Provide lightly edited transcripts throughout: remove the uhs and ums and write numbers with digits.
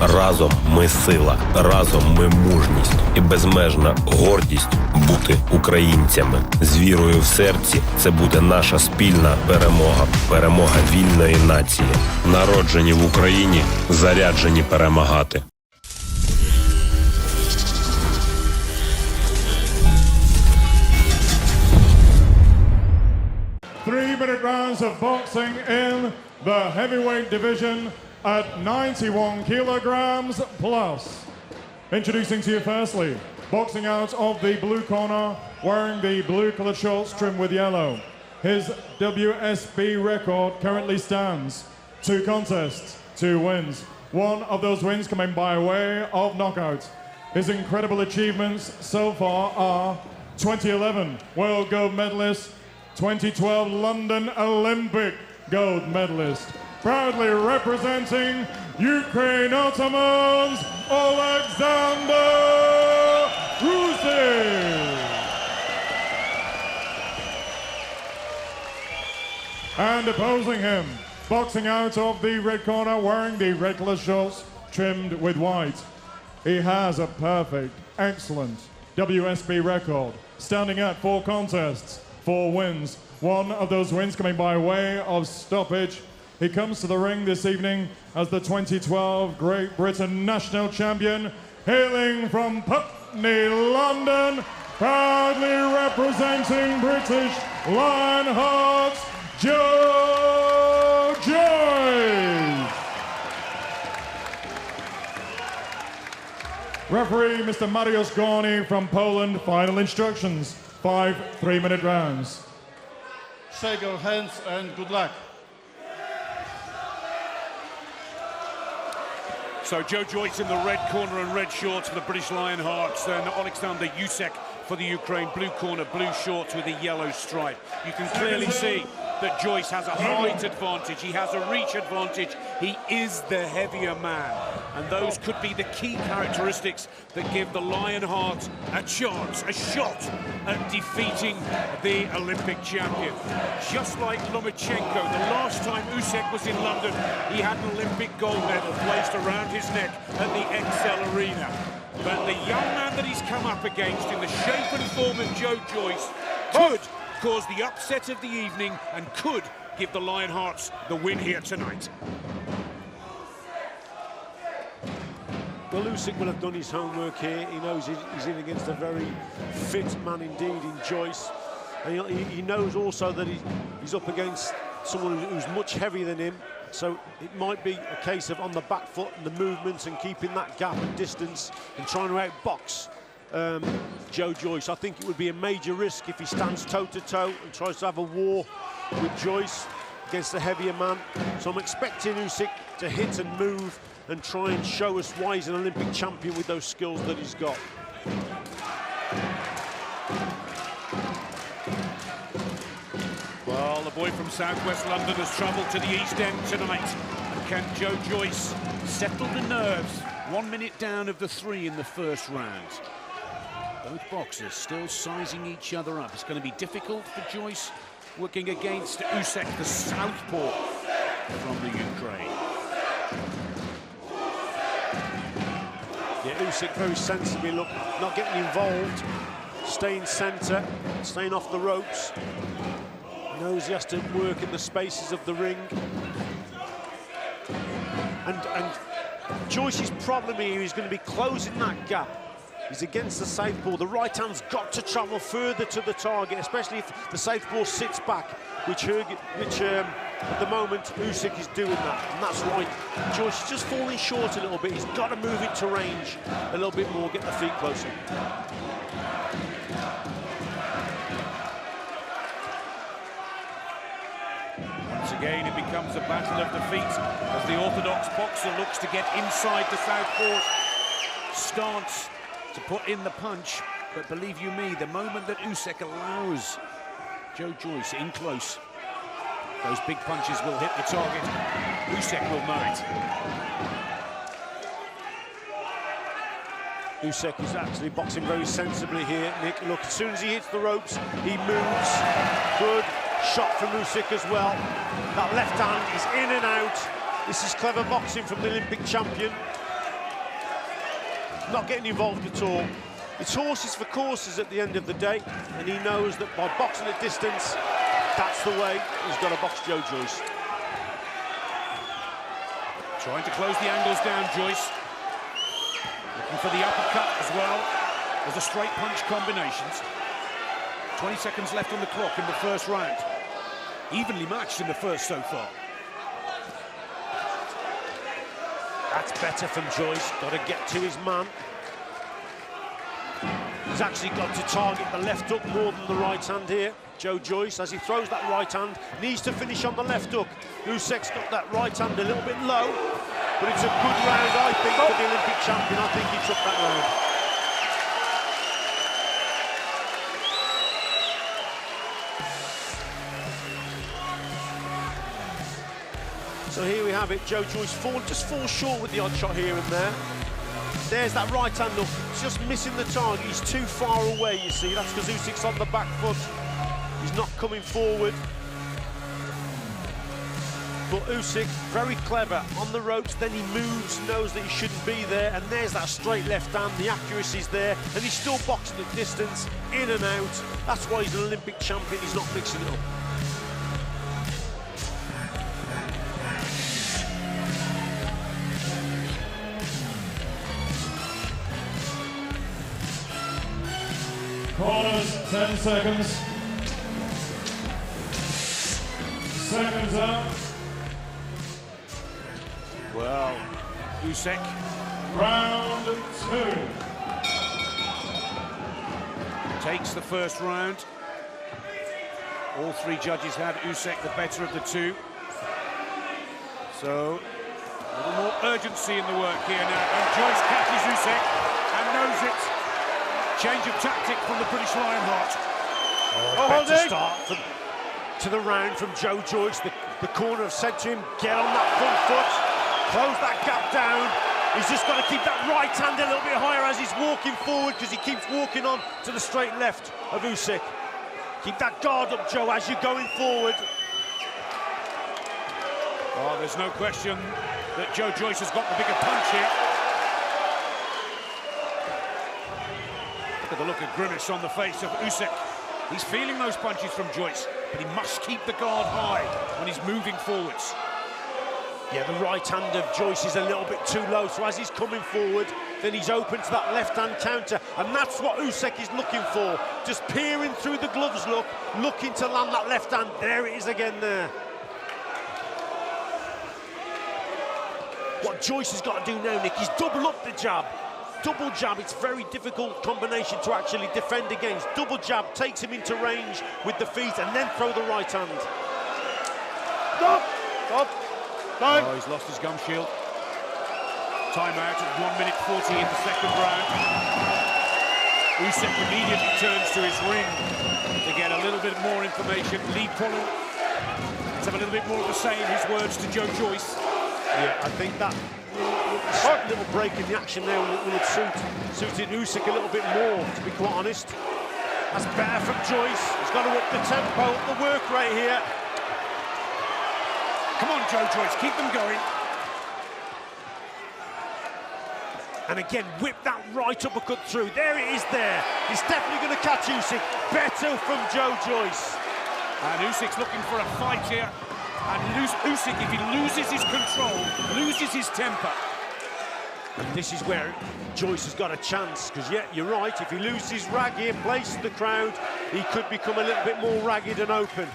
Разом ми сила, разом ми мужність і безмежна гордість бути українцями. З вірою в серці це буде наша спільна перемога. Перемога вільної нації. Народжені в Україні, заряджені перемагати. 3-minute rounds of boxing in the heavyweight division at 91 kilograms plus. Introducing to you firstly, boxing out of the blue corner, wearing the blue colored shorts trimmed with yellow. His WSB record currently stands 2 contests, 2 wins. One of those wins coming by way of knockout. His incredible achievements so far are 2011 World Gold Medalist, 2012 London Olympic gold medalist. Proudly representing Ukraine Ottomans, Alexander Yusik. And opposing him, boxing out of the red corner, wearing the red colour shorts trimmed with white. He has a perfect, excellent WSB record, standing at 4 contests, 4 wins. One of those wins coming by way of stoppage. He comes to the ring this evening as the 2012 Great Britain national champion, hailing from Putney, London, proudly representing British Lionhearts, Joyce. Referee Mr. Mariusz Gorny from Poland. Final instructions, 5 3-minute rounds. Shake your hands and good luck. So Joe Joyce in the red corner and red shorts for the British Lionhearts, then Alexander Yusik for the Ukraine, blue corner, blue shorts with a yellow stripe. You can clearly see that Joyce has a height advantage, he has a reach advantage, he is the heavier man. And those could be the key characteristics that give the Lionhearts a chance, a shot at defeating the Olympic champion. Just like Lomachenko, the last time Usyk was in London, he had an Olympic gold medal placed around his neck at the XL Arena. But the young man that he's come up against in the shape and form of Joe Joyce could cause the upset of the evening and could give the Lionhearts the win here tonight. Well, Usyk will have done his homework here. He knows he's in against a very fit man indeed in Joyce. And he knows also that he's up against someone who's much heavier than him. So it might be a case of on the back foot and the movements and keeping that gap and distance and trying to outbox Joe Joyce. I think it would be a major risk if he stands toe-to-toe and tries to have a war with Joyce against the heavier man. So I'm expecting Usyk to hit and move and try and show us why he's an Olympic champion with those skills that he's got. Well, the boy from southwest London has travelled to the East End tonight. And can Joe Joyce settle the nerves? 1 minute down of the 3 in the first round. Both boxers still sizing each other up. It's going to be difficult for Joyce working against Usyk, the southpaw from the Ukraine. Yeah, Usyk very sensibly, look, not getting involved, staying centre, staying off the ropes. Knows he has to work in the spaces of the ring. And Joyce's problem here is going to be closing that gap. He's against the southpaw. The right hand's got to travel further to the target, especially if the southpaw sits back, which at the moment Usyk is doing that, and that's right. Joyce is just falling short a little bit. He's got to move into range a little bit more, get the feet closer. Once again, it becomes a battle of the feet as the orthodox boxer looks to get inside the southpaw's stance to put in the punch. But believe you me, the moment that Usyk allows Joe Joyce in close, those big punches will hit the target. Usyk will know it. Usyk is actually boxing very sensibly here, Nick. Look, as soon as he hits the ropes, he moves. Good shot from Usyk as well. That left hand is in and out. This is clever boxing from the Olympic champion. not getting involved at all. It's horses for courses at the end of the day, and he knows that by boxing at distance, that's the way he's got to box Joe Joyce. Trying to close the angles down, Joyce. Looking for the uppercut as well as the straight punch combinations. 20 seconds left on the clock in the first round. Evenly matched in the first so far. That's better from Joyce. Got to get to his man. He's actually got to target the left hook more than the right hand here. Joe Joyce, as he throws that right hand, needs to finish on the left hook. Usyk's got that right hand a little bit low, but it's a good round, I think, for the Olympic champion. I think he took that round. So here we have it, Joe Joyce just falls short with the odd shot here and there. There's that right hand hook, just missing the target. He's too far away, you see. That's because Usyk's on the back foot. He's not coming forward. But Usyk, very clever on the ropes, then he moves, knows that he shouldn't be there, and there's that straight left hand, the accuracy's there, and he's still boxing at distance, in and out. That's why he's an Olympic champion, he's not mixing it up. Corners, 10 seconds. Seconds up. Well, Usyk. Round 2. Takes the first round. All three judges had Usyk the better of the two. So, a little more urgency in the work here now. And Joyce catches Usyk and knows it. Change of tactic from the British Lionheart. Better start to the round from Joe Joyce. The corner have said to him, get on that front foot, close that gap down. He's just got to keep that right hand a little bit higher as he's walking forward, because he keeps walking on to the straight left of Usyk. Keep that guard up, Joe, as you're going forward. Oh, there's no question that Joe Joyce has got the bigger punch here. Look at the look of grimace on the face of Usyk. He's feeling those punches from Joyce, but he must keep the guard high when he's moving forwards. Yeah, the right hand of Joyce is a little bit too low, so as he's coming forward, then he's open to that left-hand counter, and that's what Usyk is looking for. Just peering through the gloves, looking to land that left hand. There it is again there. What Joyce has got to do now, Nick, is double up the jab. Double jab, it's a very difficult combination to actually defend against. Double jab takes him into range with the feet, and then throw the right hand. Stop! Stop! Time! Oh, he's lost his gum shield. Timeout at 1 minute 40 in the second round. Usyk immediately turns to his ring to get a little bit more information. Lee Pollock, let's have a little bit more of the same, his words to Joe Joyce. Yeah, I think that little break in the action there will have suited Usyk a little bit more, to be quite honest. That's better from Joyce. He's got to up the tempo, up the work rate here. Come on, Joe Joyce, keep them going. And again, whip that right uppercut through. There it is there. He's definitely going to catch Usyk. Better from Joe Joyce. And Usyk's looking for a fight here. And Usyk, if he loses his control, loses his temper. And this is where Joyce has got a chance, because, yeah, you're right, if he loses his rag here, places the crowd, he could become a little bit more ragged and open.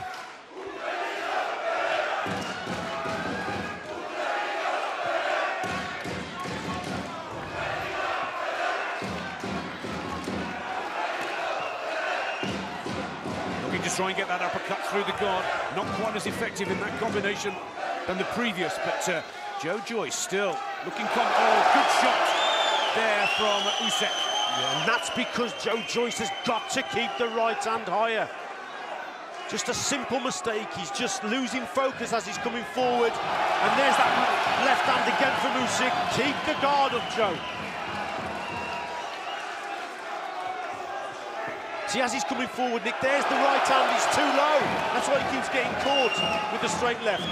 Looking to try and get that uppercut through the guard. Not quite as effective in that combination than the previous, but Joe Joyce still looking oh, good shot there from Usyk. Yeah, and that's because Joe Joyce has got to keep the right hand higher. Just a simple mistake. He's just losing focus as he's coming forward. And there's that left hand again from Usyk. Keep the guard up, Joe. See, as he's coming forward, Nick, there's the right hand. He's too low. That's why he keeps getting caught with the straight left.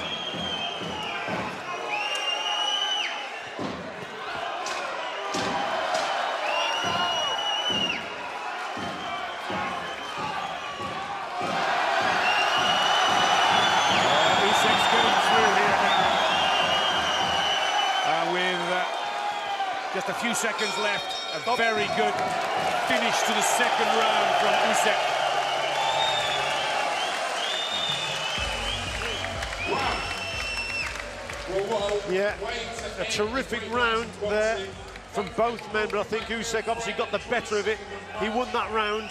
Just a few seconds left. A very good finish to the second round from Usyk. Yeah, a terrific round there from both men, but I think Usyk obviously got the better of it. He won that round.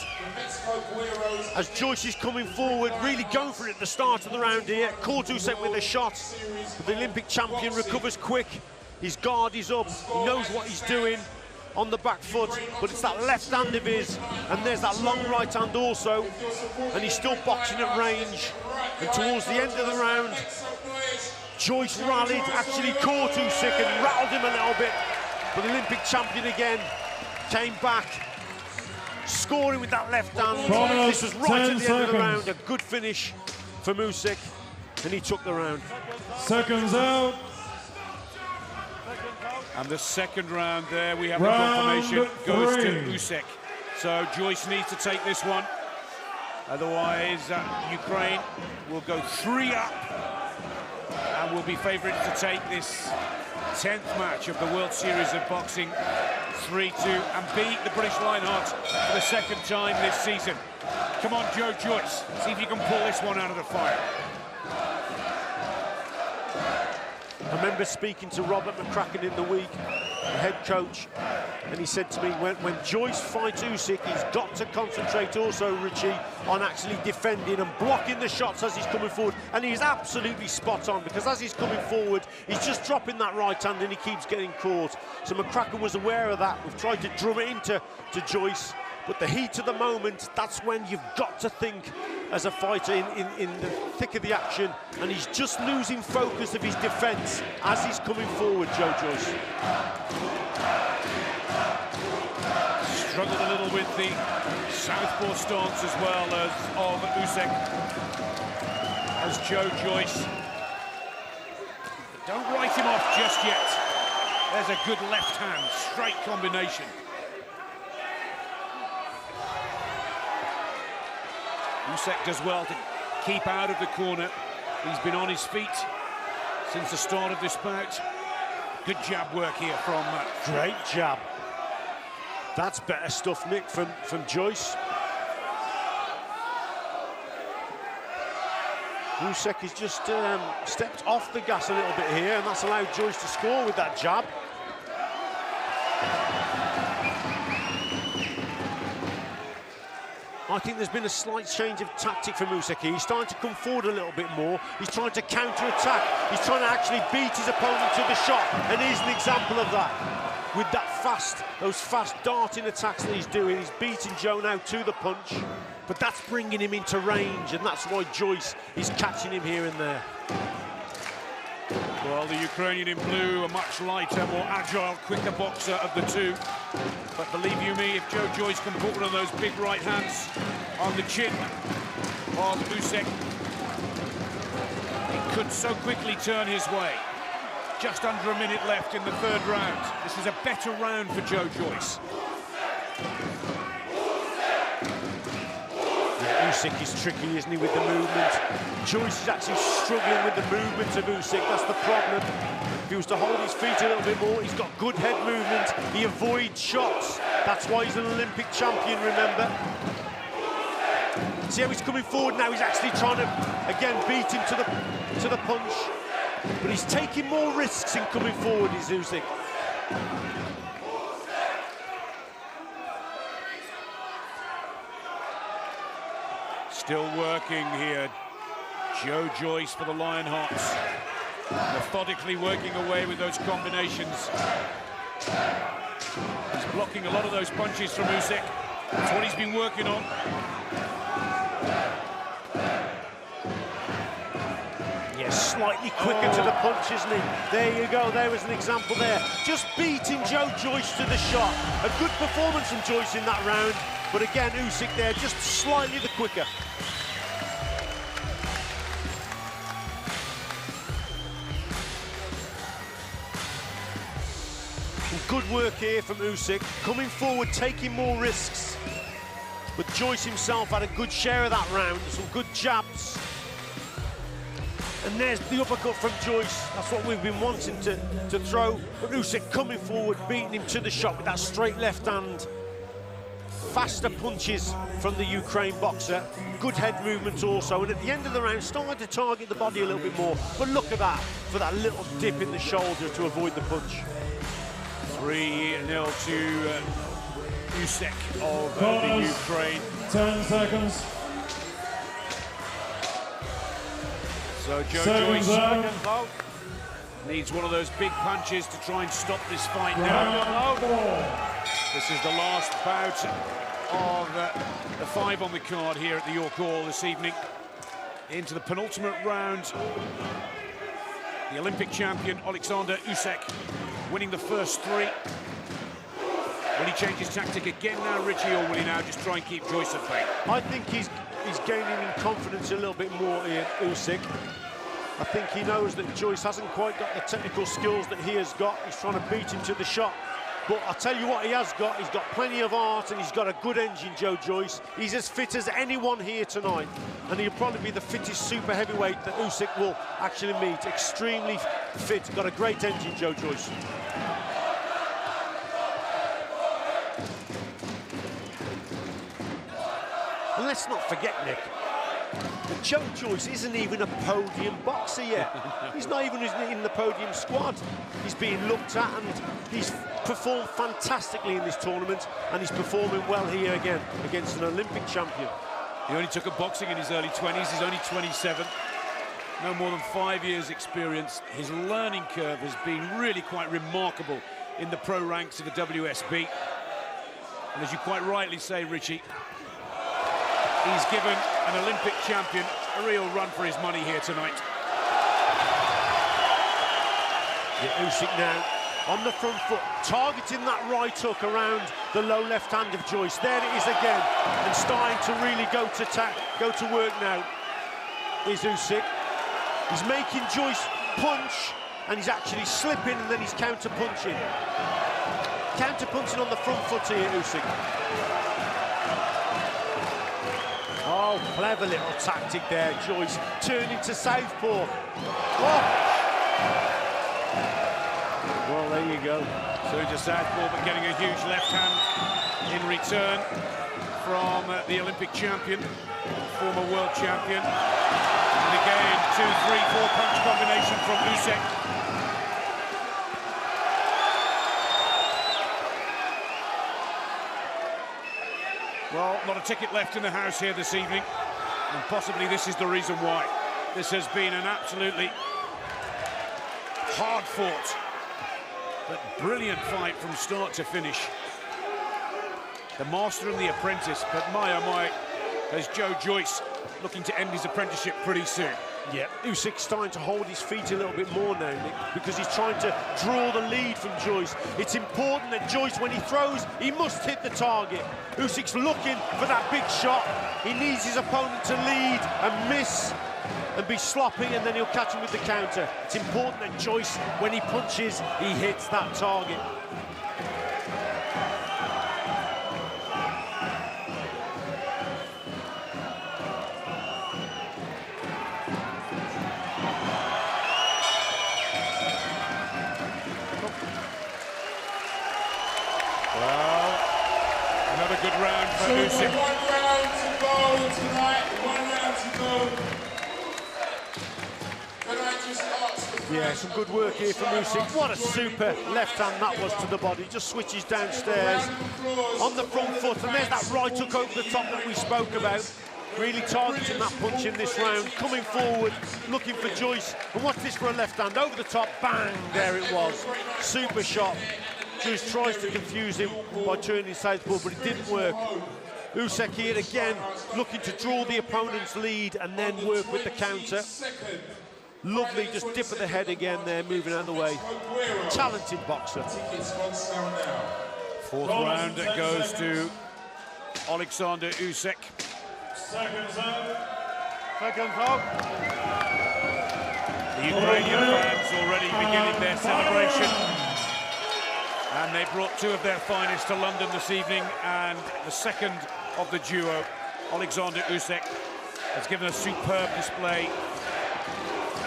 As Joyce is coming forward, really going for it at the start of the round here. Caught Usyk with a shot. But the Olympic champion recovers quick. His guard is up. He knows what he's doing on the back foot, but it's that left hand of his, and there's that long right hand also, and he's still boxing at range. And towards the end of the round, Joyce rallied, actually caught Usyk and rattled him a little bit. But the Olympic champion again came back, scoring with that left hand. This was right at the end of the round. A good finish from Usyk, and he took the round. Seconds out. And the second round there, we have the confirmation, goes to Usyk. So Joyce needs to take this one. Otherwise, Ukraine will go 3 up and will be favourites to take this 10th match of the World Series of Boxing 3-2 and beat the British Lionhearts for the second time this season. Come on, Joe Joyce, see if you can pull this one out of the fire. I remember speaking to Robert McCracken in the week, the head coach, and he said to me, when Joyce fights Usyk, he's got to concentrate also, Richie, on actually defending and blocking the shots as he's coming forward. And he's absolutely spot on, because as he's coming forward, he's just dropping that right hand and he keeps getting caught. So McCracken was aware of that. We've tried to drum it into Joyce, but the heat of the moment, that's when you've got to think as a fighter in the thick of the action, and he's just losing focus of his defence as he's coming forward, Joe Joyce. Struggled a little with the southpaw stance as well as of Usyk, as Joe Joyce. But don't write him off just yet. There's a good left hand, straight combination. Usyk does well to keep out of the corner. He's been on his feet since the start of this bout. Good jab work here from... Great jab. That's better stuff, Nick, from Joyce. Usyk has just stepped off the gas a little bit here, and that's allowed Joyce to score with that jab. I think there's been a slight change of tactic from Usyk. He's starting to come forward a little bit more. He's trying to counter-attack. He's trying to actually beat his opponent to the shot, and he's an example of that. With that those fast darting attacks that he's doing, he's beating Joe now to the punch, but that's bringing him into range, and that's why Joyce is catching him here and there. Well, the Ukrainian in blue, a much lighter, more agile, quicker boxer of the two. But believe you me, if Joe Joyce can put one of those big right hands on the chin of Usyk, it could so quickly turn his way. Just under a minute left in the third round. This is a better round for Joe Joyce. Yeah, Usyk is tricky, isn't he, with the movement? Joyce is actually struggling with the movement of Usyk. That's the problem. If he was to hold his feet a little bit more, he's got good head movement. He avoids shots. That's why he's an Olympic champion, remember? See how he's coming forward now? He's actually trying to, again, beat him to the punch. But he's taking more risks in coming forward, is Usyk. Still working here, Joe Joyce for the Lionhearts. Methodically working away with those combinations. He's blocking a lot of those punches from Usyk. That's what he's been working on. Slightly quicker to the punch, isn't he? There you go, there was an example there. Just beating Joe Joyce to the shot. A good performance from Joyce in that round, but again, Usyk there, just slightly the quicker. Good work here from Usyk, coming forward, taking more risks. But Joyce himself had a good share of that round, some good jabs. And there's the uppercut from Joyce. That's what we've been wanting to throw. But Usyk coming forward, beating him to the shot with that straight left hand. Faster punches from the Ukraine boxer. Good head movement also. And at the end of the round, starting to target the body a little bit more. But look at that, for that little dip in the shoulder to avoid the punch. 3-0 to Yusek of the Ukraine. 10 seconds. So Joyce needs one of those big punches to try and stop this fight now. This is the last bout of the 5 on the card here at the York Hall this evening. Into the penultimate round. The Olympic champion, Alexander Usyk, winning the first 3. Will he change his tactic again now, Richie, or will he now just try and keep Joyce at bay? I think he's gaining in confidence a little bit more here, Usyk. I think he knows that Joyce hasn't quite got the technical skills that he has got. He's trying to beat him to the shot. But I'll tell you what he has got. He's got plenty of art and he's got a good engine, Joe Joyce. He's as fit as anyone here tonight. And he'll probably be the fittest super heavyweight that Usyk will actually meet. Extremely fit. Got a great engine, Joe Joyce. And let's not forget, Nick, that Joe Joyce isn't even a podium boxer yet. He's not even in the podium squad. He's being looked at and he's performed fantastically in this tournament and he's performing well here again against an Olympic champion. He only took up boxing in his early 20s. He's only 27. No more than 5 years experience. His learning curve has been really quite remarkable in the pro ranks of the WSB. And as you quite rightly say, Richie, he's given an Olympic champion a real run for his money here tonight. Yeah, Usyk now on the front foot, targeting that right hook around the low left hand of Joyce. There it is again, and starting to really go to work now is Usyk. He's making Joyce punch, and he's actually slipping, and then he's counter-punching. Counter-punching on the front foot here, Usyk. Oh, clever little tactic there, Joyce. Turning to southpaw. Oh. Well, there you go. So to southpaw, but getting a huge left hand in return from the Olympic champion, former world champion. And again, 2-3-4 punch combination from Usyk. Well, not a ticket left in the house here this evening, and possibly this is the reason why. This has been an absolutely hard-fought but brilliant fight from start to finish. The master and the apprentice, but my oh my, as Joe Joyce looking to end his apprenticeship pretty soon. Yeah, Usyk's starting to hold his feet a little bit more now, Nick, because he's trying to draw the lead from Joyce. It's important that Joyce, when he throws, he must hit the target. Usyk's looking for that big shot. He needs his opponent to lead and miss and be sloppy, and then he'll catch him with the counter. It's important that Joyce, when he punches, he hits that target. Good round for Usyk. 1 round to go tonight. 1 round to go. Can I just ask? Yeah, some good work here from Usyk. What a super left hand that was to the body. Just switches downstairs on the front foot, and there's that right hook over the top that we spoke about. Really targeting that punch in this round, coming forward, looking for Joyce. And watch this for a left hand over the top. Bang! There it was. Super shot. Joyce tries to confuse him by turning southpaw, but it didn't work. Usyk here again, looking to draw the opponent's lead and then work with the counter. Lovely, just dip of the head again there, moving out of the way. Talented boxer. Fourth round it goes to Alexander Usyk. Second foul. The Ukrainian fans already beginning their celebration. And they brought 2 of their finest to London this evening, and the second of the duo, Alexander Usyk, has given a superb display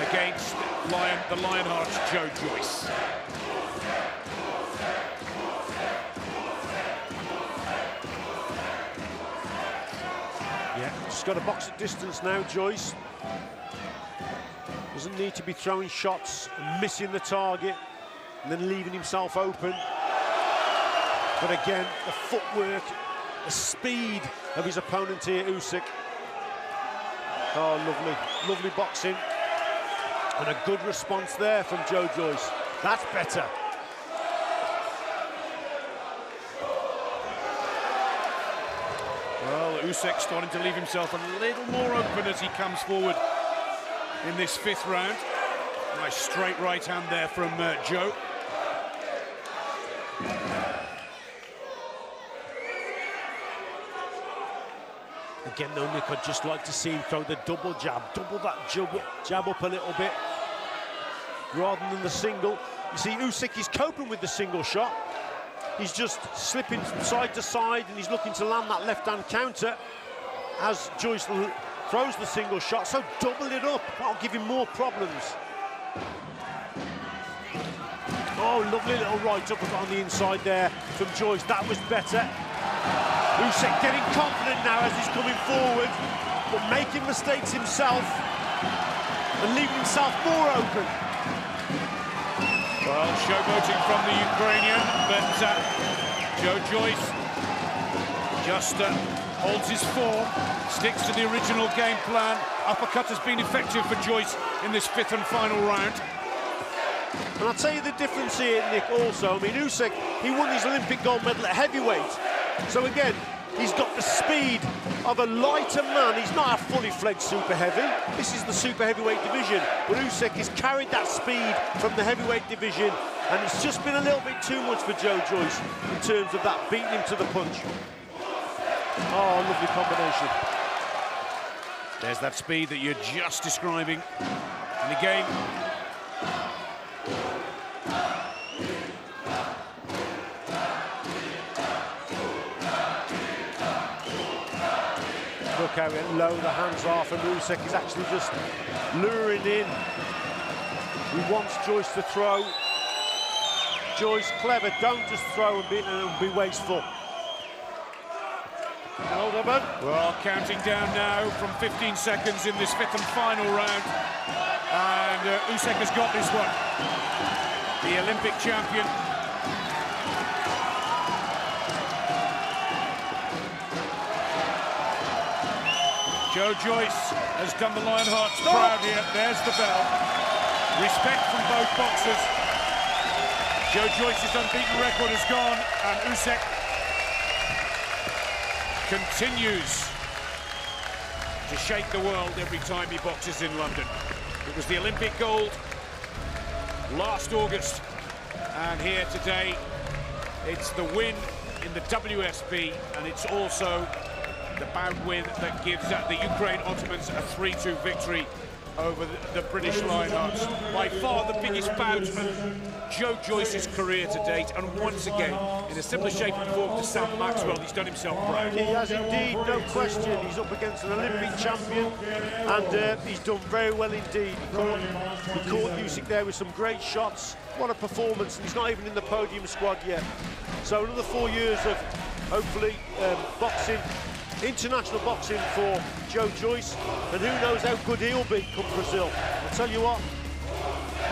against the Lionheart's Joe Joyce. Yeah, just got to box at distance now, Joyce. Doesn't need to be throwing shots and missing the target and then leaving himself open. But again, the footwork, the speed of his opponent here, Usyk. Oh, lovely, lovely boxing. And a good response there from Joe Joyce. That's better. Well, Usyk starting to leave himself a little more open as he comes forward in this fifth round. Nice straight right hand there from Joe. Again, though, Nick, I'd just like to see him throw the double jab, double that jab up a little bit, rather than the single. You see, Usyk is coping with the single shot. He's just slipping side to side, and he's looking to land that left-hand counter as Joyce throws the single shot. So double it up, that'll give him more problems. Oh, lovely little right up on the inside there from Joyce. That was better. Usyk getting confident now as he's coming forward, but making mistakes himself and leaving himself more open. Well, showboating from the Ukrainian, but Joe Joyce just holds his form, sticks to the original game plan. Uppercut has been effective for Joyce in this fifth and final round. And I'll tell you the difference here, Nick, also. I mean, Usyk, he won his Olympic gold medal at heavyweight. So again, he's got the speed of a lighter man. He's not a fully fledged super heavy. This is the super heavyweight division. But Usyk has carried that speed from the heavyweight division, and it's just been a little bit too much for Joe Joyce in terms of that beating him to the punch. Oh, lovely combination. There's that speed that you're just describing. And again, look how low the hands are from Usyk. He's actually just luring in. He wants Joyce to throw. Joyce, clever, don't just throw and be wasteful. Well, counting down now from 15 seconds in this fifth and final round. And Usyk has got this one. The Olympic champion. Joe Joyce has done the Lionhearts proud here. There's the bell. Respect from both boxers. Joe Joyce's unbeaten record is gone, and Usyk continues to shake the world every time he boxes in London. It was the Olympic gold last August, and here today it's the win in the WSB, and it's also the bout win that gives the Ukraine Ottomans a 3-2 victory over the British Lionhearts. By far the biggest bout of Joe Joyce's career to date, and once again, in a similar shape and form to Sam Maxwell, he's done himself proud. He has indeed, no question. He's up against an Olympic champion, and he's done very well indeed. He caught Usyk there with some great shots. What a performance, and he's not even in the podium squad yet. So another 4 years of, hopefully, boxing, international boxing for Joe Joyce, and who knows how good he'll be come Brazil. I'll tell you what,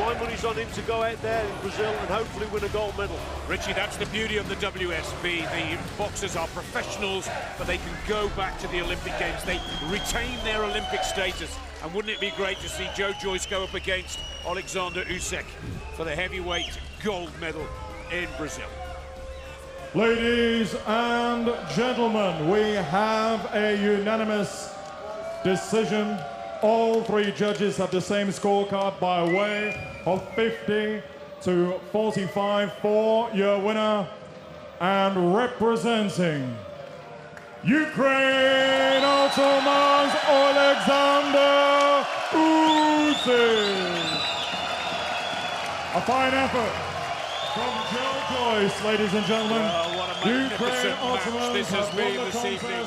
my money's on him to go out there in Brazil and hopefully win a gold medal. Richie, that's the beauty of the WSB. The boxers are professionals, but they can go back to the Olympic Games. They retain their Olympic status. And wouldn't it be great to see Joe Joyce go up against Alexander Usyk for the heavyweight gold medal in Brazil? Ladies and gentlemen, we have a unanimous decision. All three judges have the same scorecard by way of 50 to 45 for your winner, and representing Ukraine Ottomans, Alexander Usyk. A fine effort from Joe Joyce, ladies and gentlemen. What a magnificent match this has been this evening.